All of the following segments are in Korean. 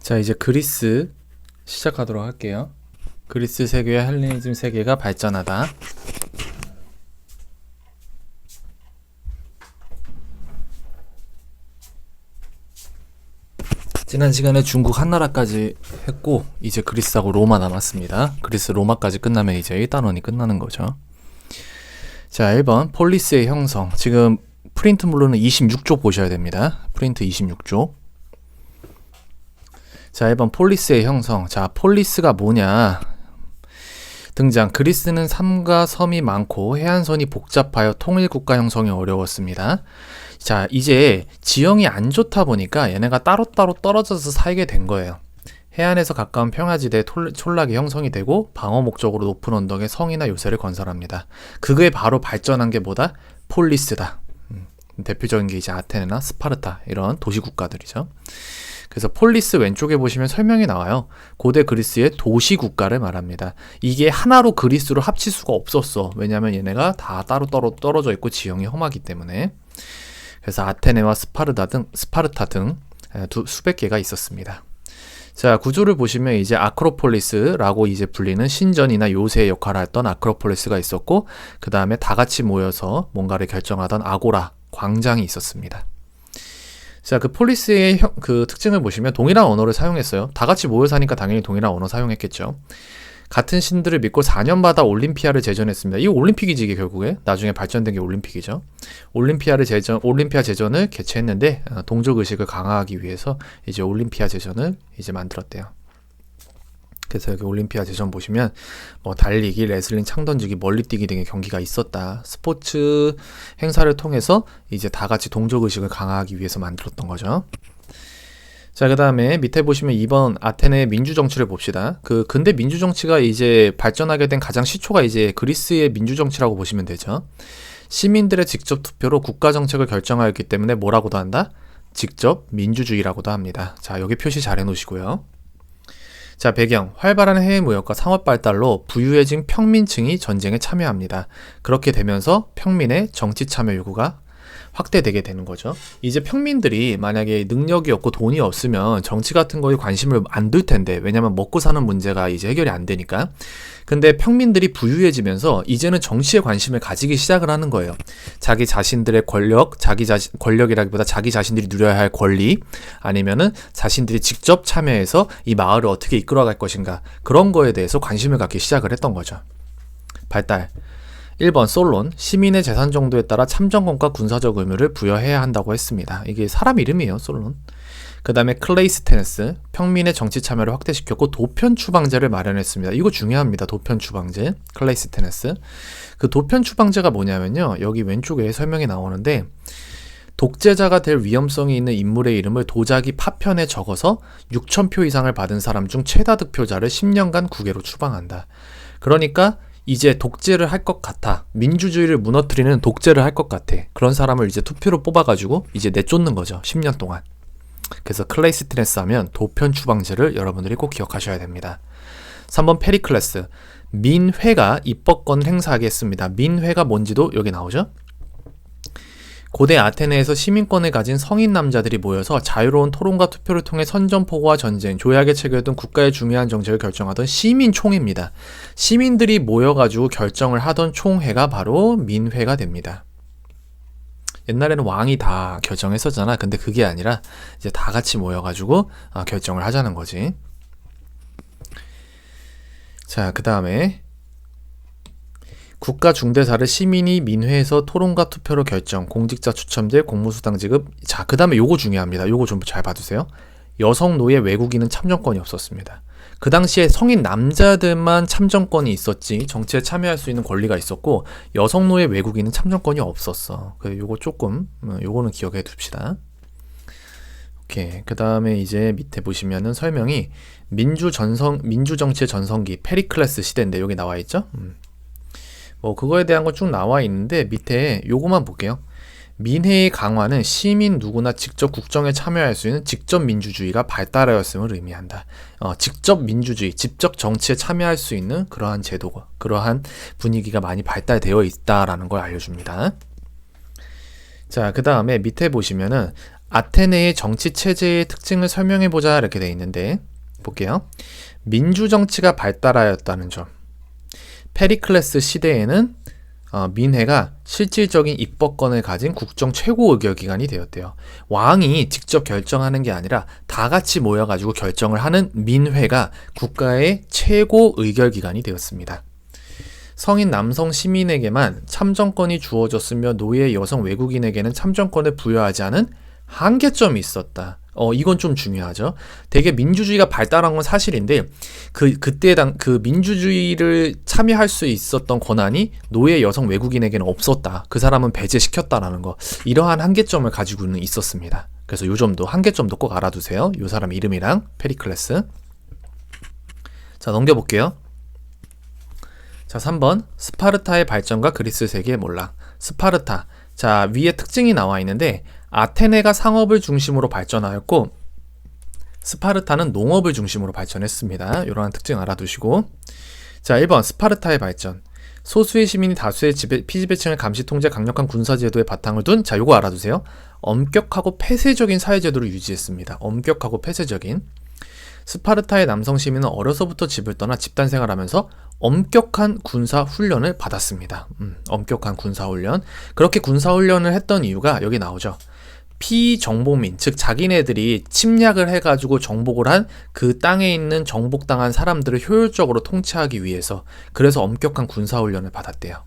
자, 이제 그리스 시작하도록 할게요. 그리스 세계와 헬레니즘 세계가 발전하다. 지난 시간에 중국 한나라까지 했고 이제 그리스하고 로마 남았습니다. 그리스 로마까지 끝나면 이제 1단원이 끝나는 거죠. 자, 1번 폴리스의 형성. 지금 프린트 물로는 26쪽 보셔야 됩니다. 프린트 26쪽. 자, 1번 폴리스의 형성. 자, 폴리스가 뭐냐? 등장. 그리스는 삼가 섬이 많고 해안선이 복잡하여 통일국가 형성이 어려웠습니다. 자, 이제 지형이 안 좋다 보니까 얘네가 따로따로 떨어져서 살게 된 거예요. 해안에서 가까운 평야지대에 촌락이 형성이 되고 방어 목적으로 높은 언덕에 성이나 요새를 건설합니다. 그게 바로 발전한 게 뭐다? 폴리스다. 대표적인 게 이제 아테네나 스파르타 이런 도시국가들이죠. 그래서 폴리스 왼쪽에 보시면 설명이 나와요. 고대 그리스의 도시국가를 말합니다. 이게 하나로 그리스로 합칠 수가 없었어. 왜냐하면 얘네가 다 따로 떨어져 있고 지형이 험하기 때문에. 그래서 아테네와 스파르타 등 수백 개가 있었습니다. 자, 구조를 보시면 이제 아크로폴리스라고 이제 불리는 신전이나 요새의 역할을 했던 아크로폴리스가 있었고, 그 다음에 다 같이 모여서 뭔가를 결정하던 아고라, 광장이 있었습니다. 자, 그 폴리스의 그 특징을 보시면 동일한 언어를 사용했어요. 다 같이 모여 사니까 당연히 동일한 언어 사용했겠죠. 같은 신들을 믿고 4년마다 올림피아를 제전했습니다. 이 올림픽이지 이게 결국에 나중에 발전된 게 올림픽이죠. 올림피아 제전을 개최했는데 동족 의식을 강화하기 위해서 이제 올림피아 제전을 이제 만들었대요. 그래서 여기 올림피아 제전 보시면 뭐 달리기, 레슬링, 창던지기, 멀리뛰기 등의 경기가 있었다. 스포츠 행사를 통해서 이제 다 같이 동족 의식을 강화하기 위해서 만들었던 거죠. 자, 그 다음에 밑에 보시면 2번 아테네의 민주정치를 봅시다. 그 근대 민주정치가 이제 발전하게 된 가장 시초가 이제 그리스의 민주정치라고 보시면 되죠. 시민들의 직접 투표로 국가정책을 결정하였기 때문에 뭐라고도 한다? 직접 민주주의라고도 합니다. 자, 여기 표시 잘 해놓으시고요. 자, 배경. 활발한 해외무역과 상업 발달로 부유해진 평민층이 전쟁에 참여합니다. 그렇게 되면서 평민의 정치 참여 요구가 확대되게 되는 거죠. 이제 평민들이 만약에 능력이 없고 돈이 없으면 정치 같은 거에 관심을 안 둘 텐데, 왜냐면 먹고 사는 문제가 이제 해결이 안 되니까. 근데 평민들이 부유해지면서 이제는 정치에 관심을 가지기 시작을 하는 거예요. 자기 자신들의 권력이라기보다 자기 자신들이 누려야 할 권리, 아니면은 자신들이 직접 참여해서 이 마을을 어떻게 이끌어갈 것인가, 그런 거에 대해서 관심을 갖기 시작을 했던 거죠. 발달. 1번 솔론, 시민의 재산 정도에 따라 참정권과 군사적 의무를 부여해야 한다고 했습니다. 이게 사람 이름이에요, 솔론. 그 다음에 클레이스테네스, 평민의 정치 참여를 확대시켰고 도편 추방제를 마련했습니다. 이거 중요합니다. 도편 추방제, 클레이스테네스. 그 도편 추방제가 뭐냐면요, 여기 왼쪽에 설명이 나오는데, 독재자가 될 위험성이 있는 인물의 이름을 도자기 파편에 적어서 6,000표 이상을 받은 사람 중 최다 득표자를 10년간 국외로 추방한다. 그러니까 이제 독재를 할 것 같아. 민주주의를 무너뜨리는 독재를 할 것 같아. 그런 사람을 이제 투표로 뽑아가지고 이제 내쫓는 거죠. 10년 동안. 그래서 클레이스테네스 하면 도편 추방제를 여러분들이 꼭 기억하셔야 됩니다. 3번 페리클레스. 민회가 입법권을 행사하게 했습니다. 민회가 뭔지도 여기 나오죠? 고대 아테네에서 시민권을 가진 성인 남자들이 모여서 자유로운 토론과 투표를 통해 선전포고와 전쟁, 조약의 체결 등 국가의 중요한 정책을 결정하던 시민총회입니다. 시민들이 모여가지고 결정을 하던 총회가 바로 민회가 됩니다. 옛날에는 왕이 다 결정했었잖아. 근데 그게 아니라 이제 다 같이 모여가지고 결정을 하자는 거지. 자, 그 다음에 국가 중대사를 시민이 민회에서 토론과 투표로 결정, 공직자 추첨제, 공무수당 지급. 자, 그 다음에 요거 중요합니다. 요거 좀 잘 봐주세요. 여성, 노예, 외국인은 참정권이 없었습니다. 그 당시에 성인 남자들만 참정권이 있었지 정치에 참여할 수 있는 권리가 있었고, 여성, 노예, 외국인은 참정권이 없었어. 요거 조금, 요거는 기억해 둡시다. 오케이. 그 다음에 이제 밑에 보시면은 설명이 민주정치의 전성기, 페리클레스 시대인데 여기 나와 있죠? 뭐 그거에 대한 건 쭉 나와 있는데 밑에 요거만 볼게요. 민회의 강화는 시민 누구나 직접 국정에 참여할 수 있는 직접 민주주의가 발달하였음을 의미한다. 직접 민주주의, 직접 정치에 참여할 수 있는 그러한 제도가, 그러한 분위기가 많이 발달되어 있다라는 걸 알려줍니다. 자, 그 다음에 밑에 보시면은 아테네의 정치 체제의 특징을 설명해보자 이렇게 돼 있는데 볼게요. 민주정치가 발달하였다는 점. 페리클레스 시대에는 민회가 실질적인 입법권을 가진 국정 최고 의결기관이 되었대요. 왕이 직접 결정하는 게 아니라 다 같이 모여가지고 결정을 하는 민회가 국가의 최고 의결기관이 되었습니다. 성인 남성 시민에게만 참정권이 주어졌으며 노예 여성 외국인에게는 참정권을 부여하지 않은 한계점이 있었다. 이건 좀 중요하죠. 되게 민주주의가 발달한 건 사실인데 그때 그 민주주의를 참여할 수 있었던 권한이 노예 여성 외국인에게는 없었다. 그 사람은 배제시켰다라는 거. 이러한 한계점을 가지고는 있었습니다. 그래서 요 점도 한계점도 꼭 알아두세요. 요 사람 이름이랑 페리클레스. 자, 넘겨볼게요. 자, 3번 스파르타의 발전과 그리스 세계의 몰락. 스파르타. 자, 위에 특징이 나와 있는데 아테네가 상업을 중심으로 발전하였고 스파르타는 농업을 중심으로 발전했습니다. 이러한 특징 알아두시고. 자, 1번 스파르타의 발전. 소수의 시민이 다수의 피지배층을 감시 통제 강력한 군사제도에 바탕을 둔, 자, 요거 알아두세요. 엄격하고 폐쇄적인 사회제도를 유지했습니다. 엄격하고 폐쇄적인. 스파르타의 남성 시민은 어려서부터 집을 떠나 집단 생활하면서 엄격한 군사훈련을 받았습니다. 엄격한 군사훈련. 그렇게 군사훈련을 했던 이유가 여기 나오죠. 피정복민, 즉 자기네들이 침략을 해가지고 정복을 한 그 땅에 있는 정복당한 사람들을 효율적으로 통치하기 위해서, 그래서 엄격한 군사훈련을 받았대요.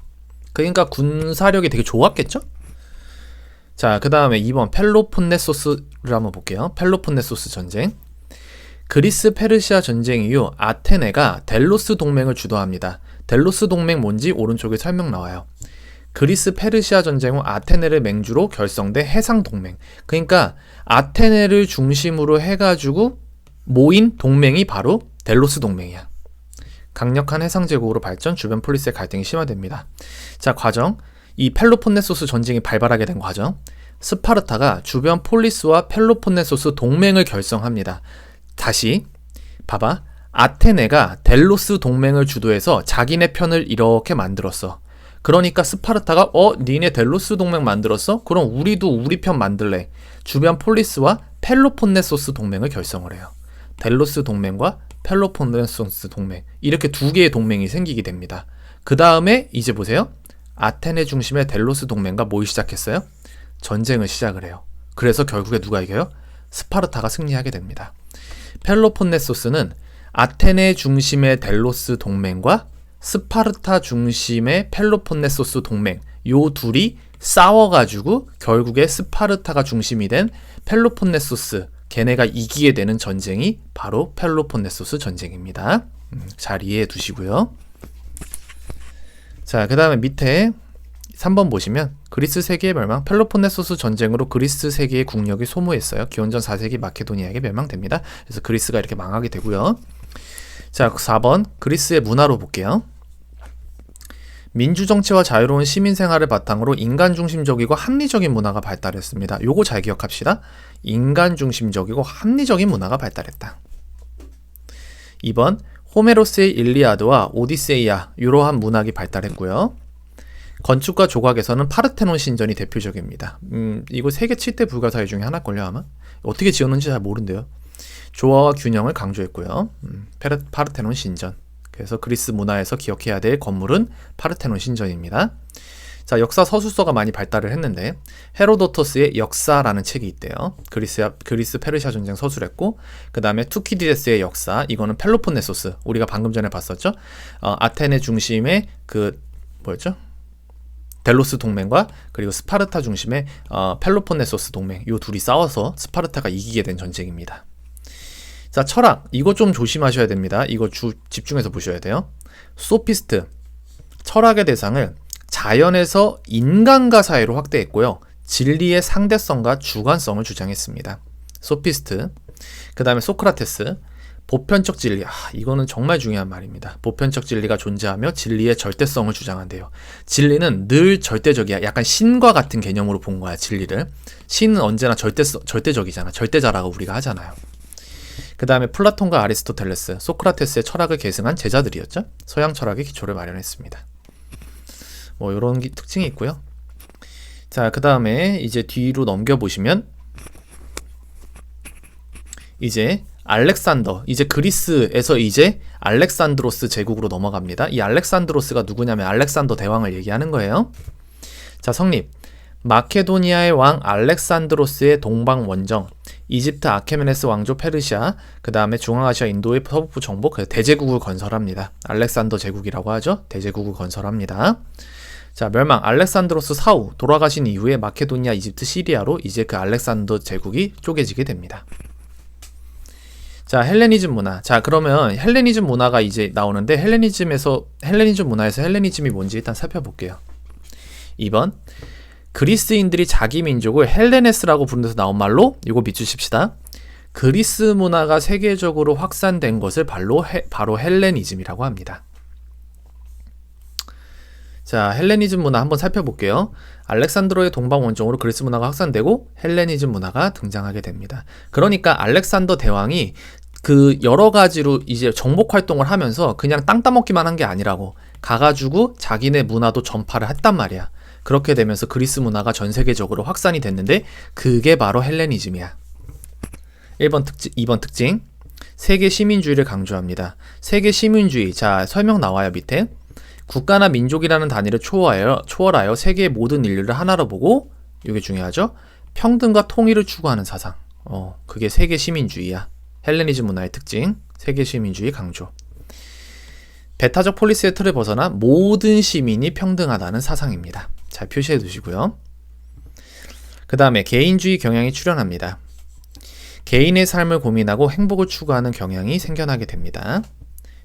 그러니까 군사력이 되게 좋았겠죠? 자, 그 다음에 2번 펠로폰네소스를 한번 볼게요. 펠로폰네소스 전쟁. 그리스 페르시아 전쟁 이후 아테네가 델로스 동맹을 주도합니다. 델로스 동맹 뭔지 오른쪽에 설명 나와요. 그리스 페르시아 전쟁 후 아테네를 맹주로 결성된 해상 동맹. 그러니까 아테네를 중심으로 해가지고 모인 동맹이 바로 델로스 동맹이야. 강력한 해상 제국으로 발전, 주변 폴리스의 갈등이 심화됩니다. 자, 과정. 이 펠로폰네소스 전쟁이 발발하게 된 과정. 스파르타가 주변 폴리스와 펠로폰네소스 동맹을 결성합니다. 다시 봐봐. 아테네가 델로스 동맹을 주도해서 자기네 편을 이렇게 만들었어. 그러니까 스파르타가 니네 델로스 동맹 만들었어? 그럼 우리도 우리 편 만들래. 주변 폴리스와 펠로폰네소스 동맹을 결성을 해요. 델로스 동맹과 펠로폰네소스 동맹. 이렇게 두 개의 동맹이 생기게 됩니다. 그 다음에 이제 보세요. 아테네 중심의 델로스 동맹과 뭘 시작했어요? 전쟁을 시작을 해요. 그래서 결국에 누가 이겨요? 스파르타가 승리하게 됩니다. 펠로폰네소스는 아테네 중심의 델로스 동맹과 스파르타 중심의 펠로폰네소스 동맹, 요 둘이 싸워가지고 결국에 스파르타가 중심이 된 펠로폰네소스, 걔네가 이기게 되는 전쟁이 바로 펠로폰네소스 전쟁입니다. 잘 이해해 두시고요. 자, 그 다음에 밑에 3번 보시면 그리스 세계의 멸망, 펠로폰네소스 전쟁으로 그리스 세계의 국력이 소모했어요. 기원전 4세기 마케도니아에게 멸망됩니다. 그래서 그리스가 이렇게 망하게 되고요. 자, 4번 그리스의 문화로 볼게요. 민주정치와 자유로운 시민생활을 바탕으로 인간중심적이고 합리적인 문화가 발달했습니다. 요거 잘 기억합시다. 인간중심적이고 합리적인 문화가 발달했다. 2번 호메로스의 일리아드와 오디세이아, 이러한 문학이 발달했고요. 건축과 조각에서는 파르테논 신전이 대표적입니다. 이거 세계 7대 불가사의 중에 하나걸요 아마? 어떻게 지었는지 잘 모른대요. 조화와 균형을 강조했고요. 파르테논 신전. 그래서 그리스 문화에서 기억해야 될 건물은 파르테논 신전입니다. 자, 역사 서술서가 많이 발달을 했는데 헤로도토스의 역사라는 책이 있대요. 그리스 페르시아 전쟁 서술했고, 그 다음에 투키디데스의 역사, 이거는 펠로폰네소스, 우리가 방금 전에 봤었죠. 아테네 중심의 뭐였죠? 델로스 동맹과 그리고 스파르타 중심의 펠로폰네소스 동맹, 요 둘이 싸워서 스파르타가 이기게 된 전쟁입니다. 자, 철학, 이거 좀 조심하셔야 됩니다. 이거 집중해서 보셔야 돼요. 소피스트, 철학의 대상을 자연에서 인간과 사이로 확대했고요. 진리의 상대성과 주관성을 주장했습니다. 소피스트. 그 다음에 소크라테스, 보편적 진리. 이거는 정말 중요한 말입니다. 보편적 진리가 존재하며 진리의 절대성을 주장한대요. 진리는 늘 절대적이야. 약간 신과 같은 개념으로 본 거야, 진리를. 신은 언제나 절대적이잖아. 절대자라고 우리가 하잖아요. 그 다음에 플라톤과 아리스토텔레스, 소크라테스의 철학을 계승한 제자들이었죠. 서양 철학의 기초를 마련했습니다. 뭐 이런 특징이 있고요. 자, 그 다음에 이제 뒤로 넘겨보시면 이제 알렉산더, 이제 그리스에서 이제 알렉산드로스 제국으로 넘어갑니다. 이 알렉산드로스가 누구냐면 알렉산더 대왕을 얘기하는 거예요. 자, 성립. 마케도니아의 왕 알렉산드로스의 동방 원정, 이집트 아케메네스 왕조 페르시아, 그 다음에 중앙아시아 인도의 서북부 정복, 대제국을 건설합니다. 알렉산더 제국이라고 하죠. 대제국을 건설합니다. 자, 멸망. 알렉산드로스 사후 돌아가신 이후에 마케도니아, 이집트, 시리아로 이제 그 알렉산더 제국이 쪼개지게 됩니다. 자, 헬레니즘 문화. 자, 그러면 헬레니즘 문화가 이제 나오는데 헬레니즘 문화에서 헬레니즘이 뭔지 일단 살펴볼게요. 2번. 그리스인들이 자기 민족을 헬레네스라고 부른 데서 나온 말로 이거 밑주십시다. 그리스 문화가 세계적으로 확산된 것을 바로 헬레니즘이라고 합니다. 자, 헬레니즘 문화 한번 살펴볼게요. 알렉산드로의 동방 원정으로 그리스 문화가 확산되고 헬레니즘 문화가 등장하게 됩니다. 그러니까 알렉산더 대왕이 그 여러 가지로 이제 정복 활동을 하면서 그냥 땅 따먹기만 한 게 아니라고 가가지고 자기네 문화도 전파를 했단 말이야. 그렇게 되면서 그리스 문화가 전 세계적으로 확산이 됐는데 그게 바로 헬레니즘이야. 2번 특징. 세계 시민주의를 강조합니다. 세계 시민주의. 자, 설명 나와요, 밑에. 국가나 민족이라는 단위를 초월하여 세계의 모든 인류를 하나로 보고, 이게 중요하죠. 평등과 통일을 추구하는 사상. 그게 세계 시민주의야. 헬레니즘 문화의 특징. 세계 시민주의 강조. 배타적 폴리스의 틀을 벗어나 모든 시민이 평등하다는 사상입니다. 잘 표시해 두시고요. 그 다음에 개인주의 경향이 출현합니다. 개인의 삶을 고민하고 행복을 추구하는 경향이 생겨나게 됩니다.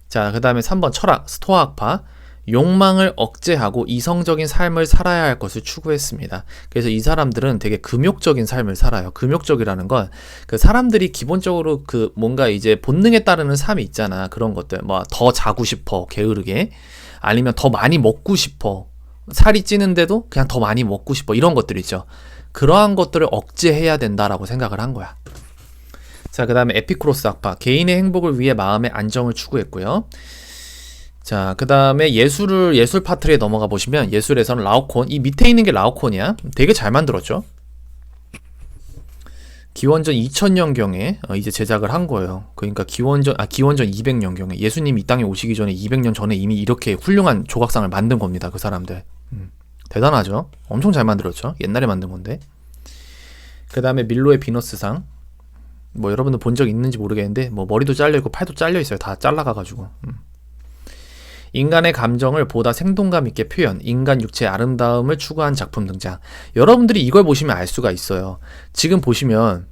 자, 그 다음에 3번 철학, 스토아학파. 욕망을 억제하고 이성적인 삶을 살아야 할 것을 추구했습니다. 그래서 이 사람들은 되게 금욕적인 삶을 살아요. 금욕적이라는 건 그 사람들이 기본적으로 그 뭔가 이제 본능에 따르는 삶이 있잖아. 그런 것들. 뭐 더 자고 싶어. 게으르게. 아니면 더 많이 먹고 싶어. 살이 찌는데도 그냥 더 많이 먹고 싶어. 이런 것들 있죠. 그러한 것들을 억제해야 된다라고 생각을 한 거야. 자, 그 다음에 에피쿠로스 학파. 개인의 행복을 위해 마음의 안정을 추구했고요. 자, 그 다음에 예술 파트에 넘어가 보시면 예술에서는 라오콘, 이 밑에 있는 게 라오콘이야. 되게 잘 만들었죠. 기원전 2000년경에 이제 제작을 한 거예요. 그러니까 기원전 200년경에 예수님이 이 땅에 오시기 전에 200년 전에 이미 이렇게 훌륭한 조각상을 만든 겁니다. 그 사람들. 대단하죠. 엄청 잘 만들었죠. 옛날에 만든 건데. 그 다음에 밀로의 비너스상. 뭐 여러분들 본 적 있는지 모르겠는데 뭐 머리도 잘려있고 팔도 잘려있어요. 다 잘라가가지고. 인간의 감정을 보다 생동감 있게 표현, 인간 육체의 아름다움을 추구한 작품 등장. 여러분들이 이걸 보시면 알 수가 있어요. 지금 보시면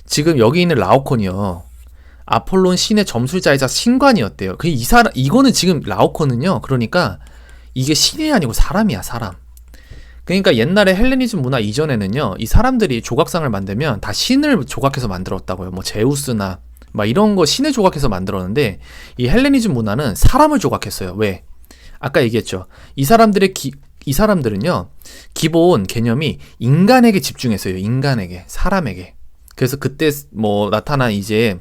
지금 여기 있는 라오콘이요. 아폴론 신의 점술자이자 신관이었대요. 이거는 지금 라오콘은요. 그러니까 이게 신이 아니고 사람이야, 사람. 그러니까 옛날에 헬레니즘 문화 이전에는요. 이 사람들이 조각상을 만들면 다 신을 조각해서 만들었다고요. 뭐 제우스나 막 이런 거 신을 조각해서 만들었는데 이 헬레니즘 문화는 사람을 조각했어요. 왜? 아까 얘기했죠. 이 사람들은요. 기본 개념이 인간에게 집중했어요. 인간에게, 사람에게. 그래서 그때 뭐 나타난 이제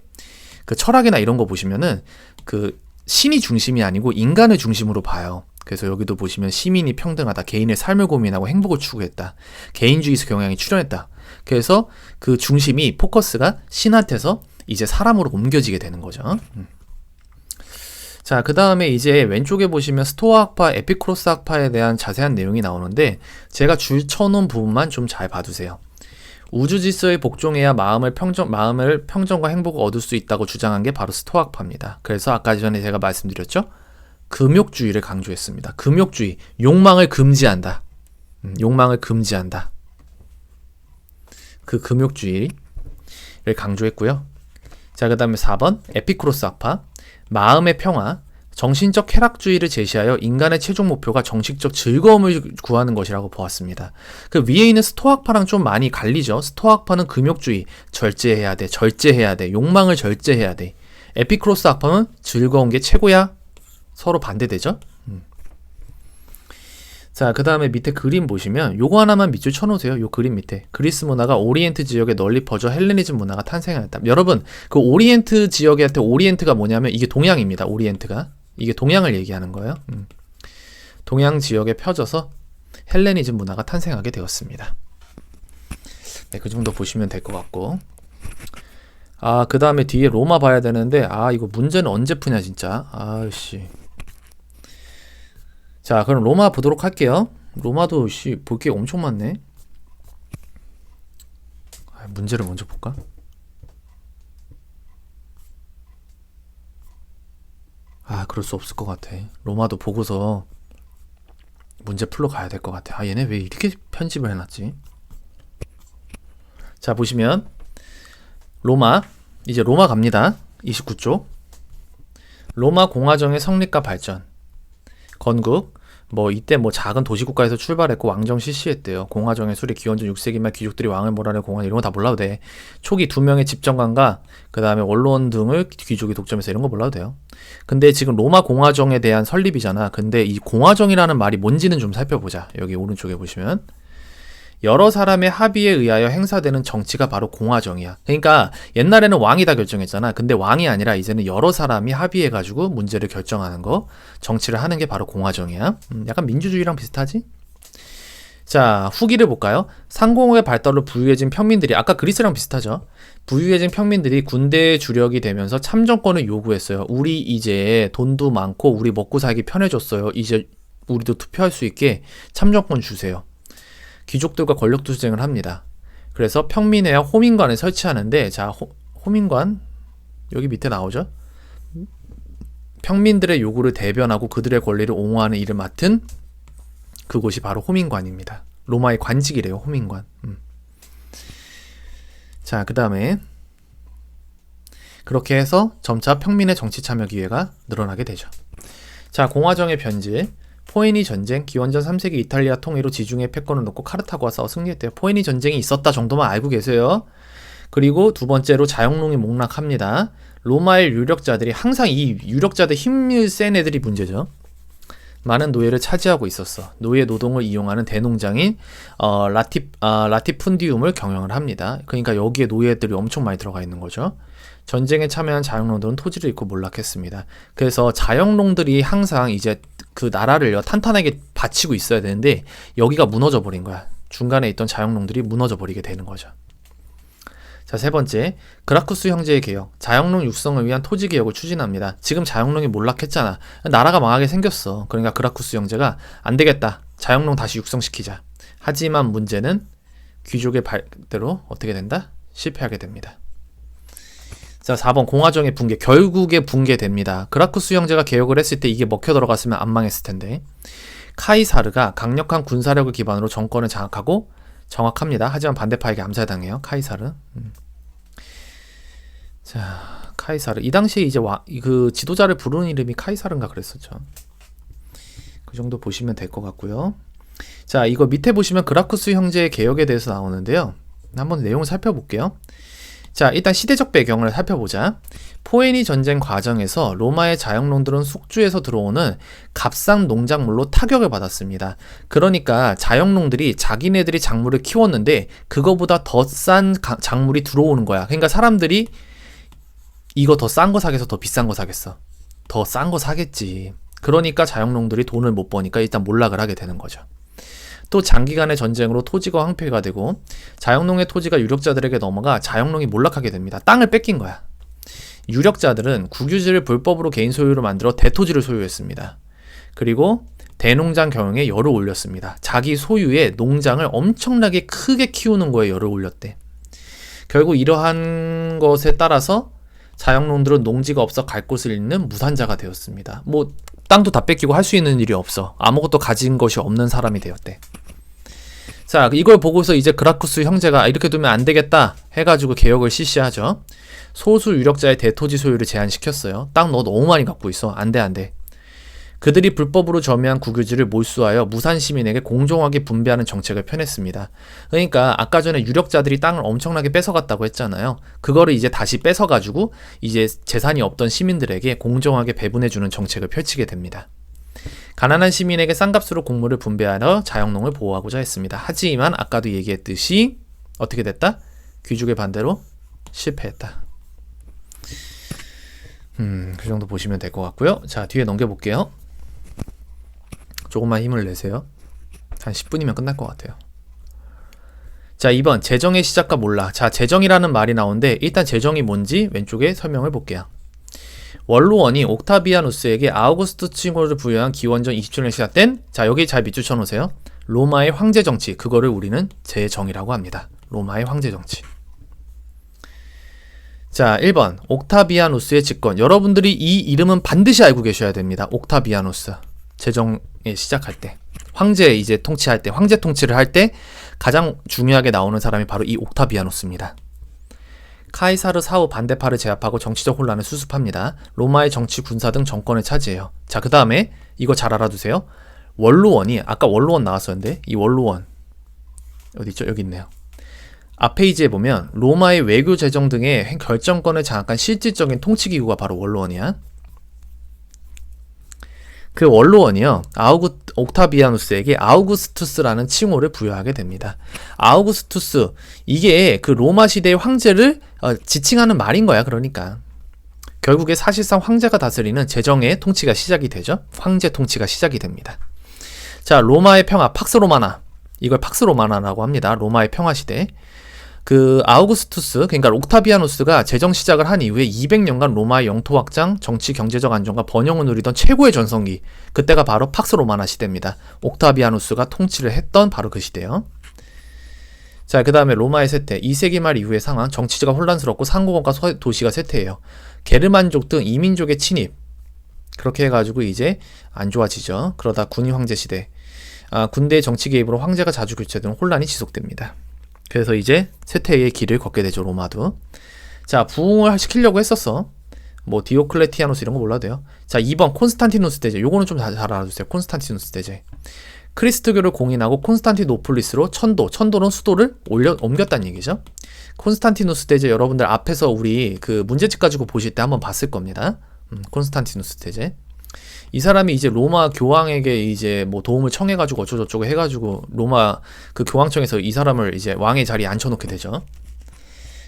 그 철학이나 이런 거 보시면은 그 신이 중심이 아니고 인간을 중심으로 봐요. 그래서 여기도 보시면 시민이 평등하다. 개인의 삶을 고민하고 행복을 추구했다. 개인주의 경향이 출현했다. 그래서 그 중심이 포커스가 신한테서 이제 사람으로 옮겨지게 되는 거죠. 자, 그 다음에 이제 왼쪽에 보시면 스토아 학파, 에피쿠로스 학파에 대한 자세한 내용이 나오는데 제가 줄 쳐놓은 부분만 좀 잘 봐두세요. 우주 질서에 복종해야 마음을 평정과 행복을 얻을 수 있다고 주장한 게 바로 스토아 학파입니다. 그래서 아까 전에 제가 말씀드렸죠. 금욕주의를 강조했습니다. 금욕주의, 욕망을 금지한다. 욕망을 금지한다. 그 금욕주의를 강조했고요. 자, 그 다음에 4번 에피쿠로스 학파. 마음의 평화, 정신적 쾌락주의를 제시하여 인간의 최종 목표가 정신적 즐거움을 구하는 것이라고 보았습니다. 그 위에 있는 스토아학파랑 좀 많이 갈리죠. 스토아학파는 금욕주의, 절제해야 돼. 욕망을 절제해야 돼. 에피쿠로스 학파는 즐거운 게 최고야. 서로 반대되죠. 자, 그 다음에 밑에 그림 보시면 요거 하나만 밑줄 쳐놓으세요. 요 그림 밑에 그리스 문화가 오리엔트 지역에 널리 퍼져 헬레니즘 문화가 탄생하였다. 여러분 그 오리엔트 지역한테 오리엔트가 뭐냐면 이게 동양입니다. 오리엔트가 이게 동양을 얘기하는 거예요. 동양 지역에 펴져서 헬레니즘 문화가 탄생하게 되었습니다. 네, 그 정도 보시면 될 것 같고 그 다음에 뒤에 로마 봐야 되는데, 이거 문제는 언제 푸냐, 진짜. 아씨. 자, 그럼 로마 보도록 할게요. 로마도, 볼 게 엄청 많네. 문제를 먼저 볼까? 그럴 수 없을 것 같아. 로마도 보고서 문제 풀러 가야 될 것 같아. 얘네 왜 이렇게 편집을 해놨지? 자, 보시면 로마, 이제 로마 갑니다. 29쪽. 로마 공화정의 성립과 발전. 건국. 이때 작은 도시국가에서 출발했고 왕정 실시했대요. 공화정의 수립, 기원전 6세기 말 귀족들이 왕을 몰아내 공화, 이런 거 다 몰라도 돼. 초기 2명의 집정관과 그 다음에 원로원 등을 귀족이 독점해서 이런 거 몰라도 돼요. 근데 지금 로마 공화정에 대한 설립이잖아. 근데 이 공화정이라는 말이 뭔지는 좀 살펴보자. 여기 오른쪽에 보시면 여러 사람의 합의에 의하여 행사되는 정치가 바로 공화정이야. 그러니까 옛날에는 왕이 다 결정했잖아. 근데 왕이 아니라 이제는 여러 사람이 합의해가지고 문제를 결정하는 거, 정치를 하는 게 바로 공화정이야. 약간 민주주의랑 비슷하지? 자, 후기를 볼까요? 상공의 발달로 부유해진 평민들이, 아까 그리스랑 비슷하죠? 부유해진 평민들이 군대의 주력이 되면서 참정권을 요구했어요. 우리 이제 돈도 많고 우리 먹고 살기 편해졌어요. 이제 우리도 투표할 수 있게 참정권 주세요. 귀족들과 권력 투쟁을 합니다. 그래서 평민회와 호민관을 설치하는데, 자, 호민관 여기 밑에 나오죠? 평민들의 요구를 대변하고 그들의 권리를 옹호하는 일을 맡은 그곳이 바로 호민관입니다. 로마의 관직이래요, 호민관. 자, 그 다음에 그렇게 해서 점차 평민의 정치 참여 기회가 늘어나게 되죠. 자, 공화정의 변질. 포에니 전쟁, 기원전 3세기 이탈리아 통일로 지중해 패권을 놓고 카르타고와 싸워 승리했대요. 포에니 전쟁이 있었다 정도만 알고 계세요. 그리고 두 번째로 자영농이 목락합니다. 로마의 유력자들이, 항상 이 유력자들 힘이 센 애들이 문제죠. 많은 노예를 차지하고 있었어. 노예 노동을 이용하는 대농장인 라티푼디움을 경영을 합니다. 그러니까 여기에 노예들이 엄청 많이 들어가 있는 거죠. 전쟁에 참여한 자영농들은 토지를 잃고 몰락했습니다. 그래서 자영농들이 항상 이제 그 나라를 탄탄하게 바치고 있어야 되는데 여기가 무너져 버린 거야. 중간에 있던 자영농들이 무너져 버리게 되는 거죠. 자, 세 번째, 그라쿠스 형제의 개혁. 자영농 육성을 위한 토지 개혁을 추진합니다. 지금 자영농이 몰락했잖아. 나라가 망하게 생겼어. 그러니까 그라쿠스 형제가 안 되겠다. 자영농 다시 육성시키자. 하지만 문제는 귀족의 발대로 어떻게 된다? 실패하게 됩니다. 자, 4번 공화정의 붕괴. 결국에 붕괴됩니다. 그라쿠스 형제가 개혁을 했을 때 이게 먹혀 들어갔으면 안 망했을 텐데. 카이사르가 강력한 군사력을 기반으로 정권을 장악하고 정확합니다. 하지만 반대파에게 암살당해요. 카이사르. 자, 카이사르. 이 당시에 이제 그 지도자를 부르는 이름이 카이사르인가 그랬었죠. 그 정도 보시면 될 것 같고요. 자, 이거 밑에 보시면 그라쿠스 형제의 개혁에 대해서 나오는데요. 한번 내용을 살펴볼게요. 자, 일단 시대적 배경을 살펴보자. 포에니 전쟁 과정에서 로마의 자영농들은 숙주에서 들어오는 값싼 농작물로 타격을 받았습니다. 그러니까 자영농들이 자기네들이 작물을 키웠는데 그거보다 더 싼 작물이 들어오는 거야. 그러니까 사람들이 이거 더 싼 거 사겠어? 더 비싼 거 사겠어? 더 싼 거 사겠지. 그러니까 자영농들이 돈을 못 버니까 일단 몰락을 하게 되는 거죠. 또 장기간의 전쟁으로 토지가 황폐가 되고 자영농의 토지가 유력자들에게 넘어가 자영농이 몰락하게 됩니다. 땅을 뺏긴 거야. 유력자들은 국유지를 불법으로 개인 소유로 만들어 대토지를 소유했습니다. 그리고 대농장 경영에 열을 올렸습니다. 자기 소유의 농장을 엄청나게 크게 키우는 거에 열을 올렸대. 결국 이러한 것에 따라서 자영농들은 농지가 없어 갈 곳을 잃는 무산자가 되었습니다. 땅도 다 뺏기고 할 수 있는 일이 없어. 아무것도 가진 것이 없는 사람이 되었대. 자, 이걸 보고서 이제 그라쿠스 형제가 이렇게 두면 안 되겠다 해가지고 개혁을 실시하죠. 소수 유력자의 대토지 소유를 제한시켰어요. 땅 너 너무 많이 갖고 있어. 안 돼. 그들이 불법으로 점유한 국유지를 몰수하여 무산 시민에게 공정하게 분배하는 정책을 펴냈습니다. 그러니까 아까 전에 유력자들이 땅을 엄청나게 뺏어갔다고 했잖아요. 그거를 이제 다시 뺏어가지고 이제 재산이 없던 시민들에게 공정하게 배분해주는 정책을 펼치게 됩니다. 가난한 시민에게 싼 값으로 곡물을 분배하여 자영농을 보호하고자 했습니다. 하지만 아까도 얘기했듯이 어떻게 됐다? 귀족의 반대로 실패했다. 그 정도 보시면 될 것 같고요. 자, 뒤에 넘겨볼게요. 조금만 힘을 내세요. 한 10분이면 끝날 것 같아요. 자, 2번 재정의 시작과 몰라. 자, 재정이라는 말이 나오는데 일단 재정이 뭔지 왼쪽에 설명을 볼게요. 원로원이 옥타비아누스에게 아우구스투 칭호를 부여한 기원전 27년에 시작된, 자, 여기 잘 밑줄 쳐놓으세요. 로마의 황제 정치, 그거를 우리는 재정이라고 합니다. 로마의 황제 정치. 자, 1번 옥타비아누스의 집권. 여러분들이 이 이름은 반드시 알고 계셔야 됩니다. 옥타비아누스. 재정에 시작할 때, 황제 이제 통치할 때, 황제 통치를 할 때 가장 중요하게 나오는 사람이 바로 이 옥타비아누스입니다. 카이사르 사후 반대파를 제압하고 정치적 혼란을 수습합니다. 로마의 정치, 군사 등 정권을 차지해요. 자, 그 다음에 이거 잘 알아두세요. 원로원이, 아까 원로원 나왔었는데 이 원로원 어디 있죠? 여기 있네요. 앞 페이지에 보면 로마의 외교, 재정 등의 결정권을 장악한 실질적인 통치기구가 바로 원로원이야. 그 원로원이요, 옥타비아누스에게 아우구스투스라는 칭호를 부여하게 됩니다. 아우구스투스, 이게 그 로마 시대의 황제를 지칭하는 말인 거야. 그러니까 결국에 사실상 황제가 다스리는 재정의 통치가 시작이 되죠. 황제 통치가 시작이 됩니다. 자, 로마의 평화, 팍스 로마나, 이걸 팍스 로마나라고 합니다. 로마의 평화 시대. 그 아우구스투스, 그러니까 옥타비아누스가 재정 시작을 한 이후에 200년간 로마의 영토 확장, 정치, 경제적 안정과 번영을 누리던 최고의 전성기, 그때가 바로 팍스 로마나 시대입니다. 옥타비아누스가 통치를 했던 바로 그 시대요. 자, 그 다음에 로마의 쇠퇴, 2세기 말 이후의 상황, 정치가 혼란스럽고 상고국가 도시가 쇠퇴해요. 게르만족 등 이민족의 침입, 그렇게 해가지고 이제 안 좋아지죠. 그러다 군인 황제 시대, 군대의 정치 개입으로 황제가 자주 교체되는 혼란이 지속됩니다. 그래서 이제 쇠퇴의 길을 걷게 되죠, 로마도. 자, 부흥을 시키려고 했었어. 뭐 디오클레티아누스 이런 거 몰라도 돼요. 자, 2번 콘스탄티누스 대제. 요거는 좀 잘 알아두세요. 콘스탄티누스 대제. 크리스트교를 공인하고 콘스탄티노폴리스로 천도는 수도를 옮겼다는 얘기죠. 콘스탄티누스 대제, 여러분들 앞에서 우리 그 문제집 가지고 보실 때 한번 봤을 겁니다. 콘스탄티누스 대제. 이 사람이 이제 로마 교황에게 이제 뭐 도움을 청해가지고 어쩌고저쩌고 해가지고 로마 그 교황청에서 이 사람을 이제 왕의 자리에 앉혀놓게 되죠.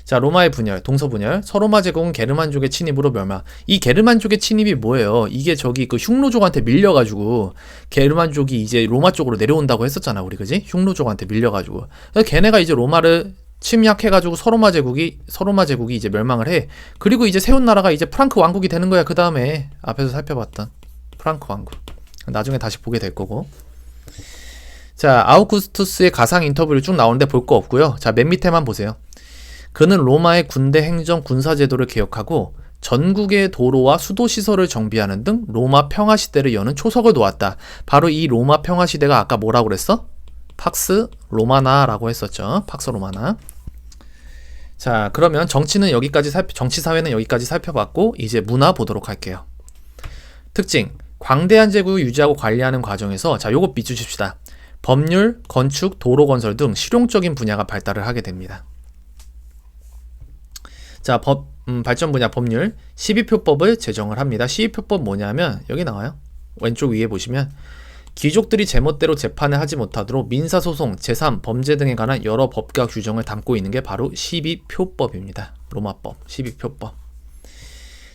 자, 로마의 분열, 동서분열, 서로마 제국은 게르만족의 침입으로 멸망. 이 게르만족의 침입이 뭐예요? 이게 저기 그 흉노족한테 밀려가지고 게르만족이 이제 로마 쪽으로 내려온다고 했었잖아, 우리, 그지? 흉노족한테 밀려가지고. 걔네가 이제 로마를 침략해가지고 서로마 제국이 이제 멸망을 해. 그리고 이제 세운 나라가 이제 프랑크 왕국이 되는 거야. 그 다음에 앞에서 살펴봤던 프랑크 왕국. 나중에 다시 보게 될 거고. 자, 아우구스투스의 가상 인터뷰를 쭉 나오는데 볼 거 없고요. 자, 맨 밑에만 보세요. 그는 로마의 군대, 행정, 군사 제도를 개혁하고 전국의 도로와 수도 시설을 정비하는 등 로마 평화 시대를 여는 초석을 놓았다. 바로 이 로마 평화 시대가 아까 뭐라고 그랬어? 팍스 로마나라고 했었죠. 팍스 로마나. 자, 그러면 정치는 여기까지 정치 사회는 여기까지 살펴봤고 이제 문화 보도록 할게요. 특징, 광대한 제국을 유지하고 관리하는 과정에서, 자, 요거 밑주십시다. 법률, 건축, 도로 건설 등 실용적인 분야가 발달을 하게 됩니다. 자, 발전 분야 법률, 12표법을 제정을 합니다. 12표법 뭐냐면 여기 나와요. 왼쪽 위에 보시면 귀족들이 제멋대로 재판을 하지 못하도록 민사소송, 제3, 범죄 등에 관한 여러 법과 규정을 담고 있는 게 바로 12표법입니다. 로마법, 12표법.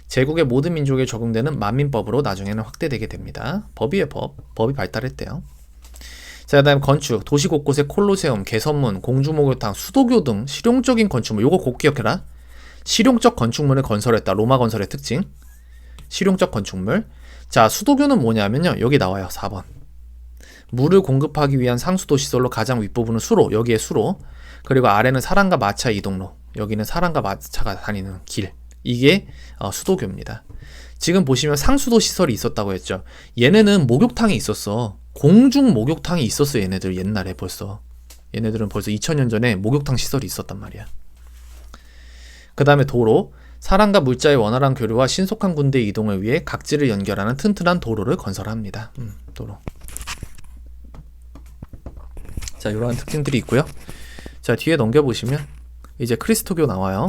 제국의 모든 민족에 적용되는 만민법으로 나중에는 확대되게 됩니다. 법이 발달했대요. 자, 그 다음 건축, 도시 곳곳에 콜로세움, 개선문, 공주목욕탕, 수도교 등 실용적인 건축물, 요거 꼭 기억해라. 실용적 건축물을 건설했다. 로마 건설의 특징. 실용적 건축물. 자, 수도교는 뭐냐면요, 여기 나와요. 4번. 물을 공급하기 위한 상수도 시설로 가장 윗부분은 수로, 여기에 수로, 그리고 아래는 사람과 마차 이동로, 여기는 사람과 마차가 다니는 길. 이게 수도교입니다. 지금 보시면 상수도 시설이 있었다고 했죠. 얘네는 목욕탕이 있었어. 공중 목욕탕이 있었어. 얘네들 옛날에 벌써. 얘네들은 벌써 2000년 전에 목욕탕 시설이 있었단 말이야. 그 다음에 도로, 사람과 물자의 원활한 교류와 신속한 군대 이동을 위해 각지를 연결하는 튼튼한 도로를 건설합니다. 도로. 자, 이러한 특징들이 있고요. 자, 뒤에 넘겨보시면 이제 크리스토교 나와요.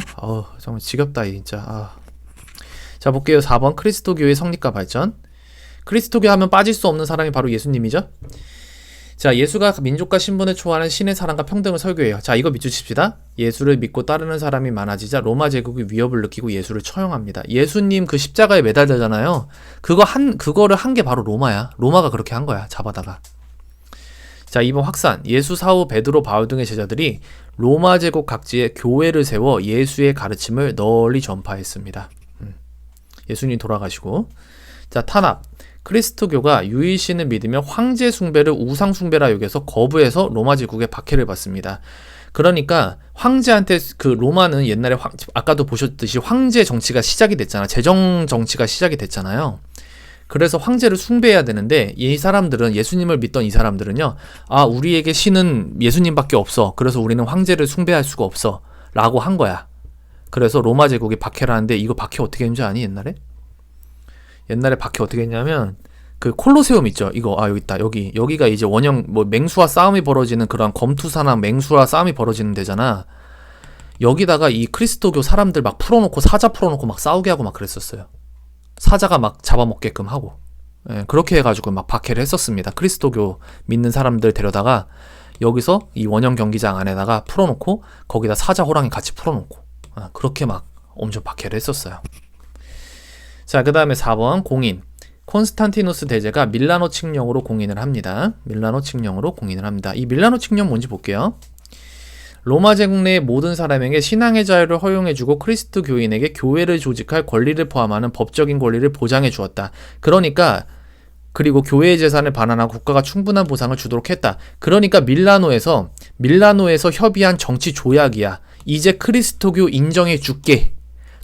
정말 지겹다 진짜. 자, 볼게요. 4번 크리스토교의 성립과 발전. 크리스토교 하면 빠질 수 없는 사람이 바로 예수님이죠. 자, 예수가 민족과 신분을 초월하는 신의 사랑과 평등을 설교해요. 자, 이거 믿으십시다. 예수를 믿고 따르는 사람이 많아지자 로마 제국이 위협을 느끼고 예수를 처형합니다. 예수님 그 십자가에 매달리잖아요. 그거를 한 게 바로 로마야. 로마가 그렇게 한 거야. 잡아다가. 자, 이번 확산. 예수 사후 베드로 바울 등의 제자들이 로마 제국 각지에 교회를 세워 예수의 가르침을 널리 전파했습니다. 예수님 돌아가시고. 자, 탄압. 그리스도교가 유일신을 믿으며 황제 숭배를 우상 숭배라 여겨서 거부해서 로마 제국의 박해를 받습니다. 그러니까 황제한테 그 로마는 옛날에 아까도 보셨듯이 황제 정치가 시작이 됐잖아. 재정 정치가 시작이 됐잖아요. 그래서 황제를 숭배해야 되는데 이 사람들은 예수님을 믿던 이 사람들은요. 아, 우리에게 신은 예수님밖에 없어. 그래서 우리는 황제를 숭배할 수가 없어. 라고 한 거야. 그래서 로마 제국이 박해를 하는데 이거 박해 어떻게 했는지 아니 옛날에? 옛날에 박해 어떻게 했냐면 그 콜로세움 있죠. 이거 여기 있다. 여기가 이제 원형 뭐 맹수와 싸움이 벌어지는 그런 검투사나 맹수와 싸움이 벌어지는 데잖아. 여기다가 이 그리스도교 사람들 막 풀어놓고 사자 풀어놓고 막 싸우게 하고 막 그랬었어요. 사자가 막 잡아먹게끔 하고. 예, 그렇게 해가지고 막 박해를 했었습니다. 그리스도교 믿는 사람들 데려다가 여기서 이 원형 경기장 안에다가 풀어놓고 거기다 사자 호랑이 같이 풀어놓고 그렇게 막 엄청 박해를 했었어요. 자, 그 다음에 4번 공인. 콘스탄티누스 대제가 밀라노 칙령으로 공인을 합니다. 밀라노 칙령으로 공인을 합니다. 이 밀라노 칙령 뭔지 볼게요. 로마 제국 내의 모든 사람에게 신앙의 자유를 허용해주고 크리스트 교인에게 교회를 조직할 권리를 포함하는 법적인 권리를 보장해 주었다. 그러니까 그리고 교회의 재산을 반환하고 국가가 충분한 보상을 주도록 했다. 그러니까 밀라노에서 협의한 정치 조약이야. 이제 크리스토교 인정해 줄게.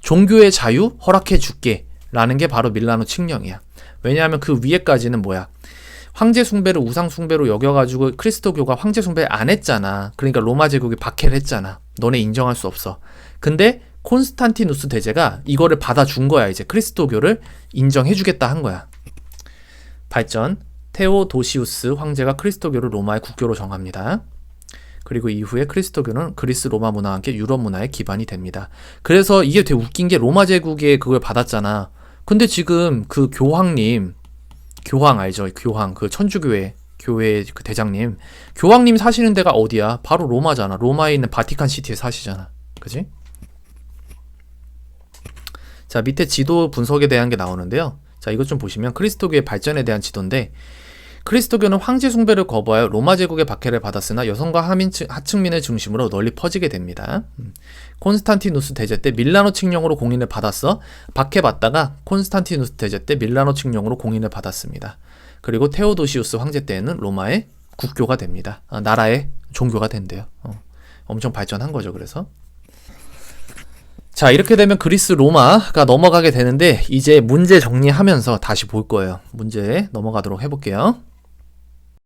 종교의 자유 허락해 줄게. 라는 게 바로 밀라노 칙령이야. 왜냐하면 그 위에까지는 뭐야? 황제 숭배를 우상 숭배로 여겨가지고 그리스도교가 황제 숭배 안 했잖아. 그러니까 로마 제국이 박해를 했잖아. 너네 인정할 수 없어. 근데 콘스탄티누스 대제가 이거를 받아준 거야. 이제 그리스도교를 인정해주겠다 한 거야. 발전. 테오도시우스 황제가 그리스도교를 로마의 국교로 정합니다. 그리고 이후에 그리스도교는 그리스 로마 문화와 함께 유럽 문화의 기반이 됩니다. 그래서 이게 되게 웃긴 게 로마 제국에 그걸 받았잖아. 근데 지금 그 교황 알죠? 교황, 그 천주교회 교회 그 대장님, 교황님 사시는 데가 어디야? 바로 로마잖아. 로마에 있는 바티칸 시티에 사시잖아. 그지? 자, 밑에 지도 분석에 대한 게 나오는데요. 자, 이것 좀 보시면 그리스도교의 발전에 대한 지도인데, 그리스도교는 황제 숭배를 거부하여 로마 제국의 박해를 받았으나 여성과 하층민을 중심으로 널리 퍼지게 됩니다. 콘스탄티누스 대제 때 밀라노 칙령으로 공인을 받았어. 박해받다가 콘스탄티누스 대제 때 밀라노 칙령으로 공인을 받았습니다. 그리고 테오도시우스 황제 때에는 로마의 국교가 됩니다. 나라의 종교가 된대요. 엄청 발전한 거죠. 그래서 자, 이렇게 되면 그리스 로마가 넘어가게 되는데 이제 문제 정리하면서 다시 볼 거예요. 문제 넘어가도록 해볼게요.